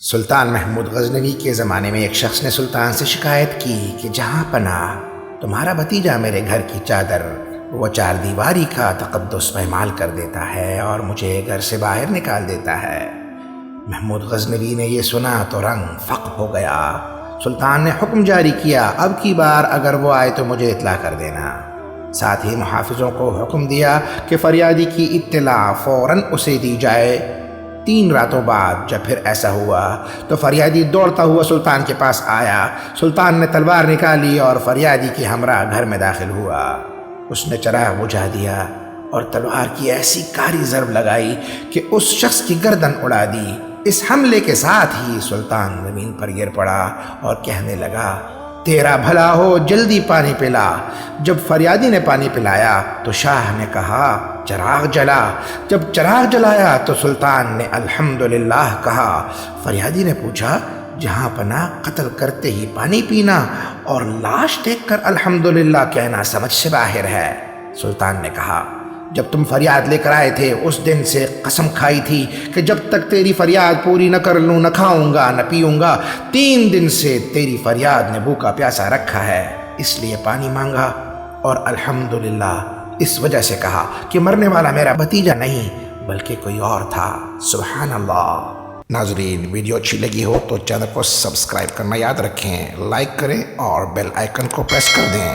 سلطان محمود غزنوی کے زمانے میں ایک شخص نے سلطان سے شکایت کی کہ جہاں پناہ تمہارا بھتیجا میرے گھر کی چادر وہ چار دیواری کا تقدس پامال کر دیتا ہے اور مجھے گھر سے باہر نکال دیتا ہے۔ محمود غزنوی نے یہ سنا تو رنگ فق ہو گیا۔ سلطان نے حکم جاری کیا، اب کی بار اگر وہ آئے تو مجھے اطلاع کر دینا۔ ساتھ ہی محافظوں کو حکم دیا کہ فریادی کی اطلاع فوراً اسے دی جائے۔ 3 راتوں بعد جب پھر ایسا ہوا تو فریادی دوڑتا ہوا سلطان کے پاس آیا۔ سلطان نے تلوار نکالی اور فریادی کے ہمراہ گھر میں داخل ہوا۔ اس نے چراغ بجھا دیا اور تلوار کی ایسی کاری ضرب لگائی کہ اس شخص کی گردن اڑا دی۔ اس حملے کے ساتھ ہی سلطان زمین پر گر پڑا اور کہنے لگا، تیرا بھلا ہو، جلدی پانی پلا۔ جب فریادی نے پانی پلایا تو شاہ نے کہا، چراغ جلا۔ جب چراغ جلایا تو سلطان نے الحمدللہ کہا۔ فریادی نے پوچھا، جہاں پناہ قتل کرتے ہی پانی پینا اور لاش دیکھ کر الحمدللہ کہنا سمجھ سے باہر ہے۔ سلطان نے کہا، جب تم فریاد لے کر آئے تھے اس دن سے قسم کھائی تھی کہ جب تک تیری فریاد پوری نہ کر لوں نہ کھاؤں گا نہ پیوں گا۔ 3 دن سے تیری فریاد نے بھوکا پیاسا رکھا ہے، اس لیے پانی مانگا اور الحمدللہ اس وجہ سے کہا کہ مرنے والا میرا بھتیجا نہیں بلکہ کوئی اور تھا۔ سبحان اللہ۔ ناظرین، ویڈیو اچھی لگی ہو تو چینل کو سبسکرائب کرنا یاد رکھیں، لائک کریں اور بیل آئیکن کو پریس کر دیں۔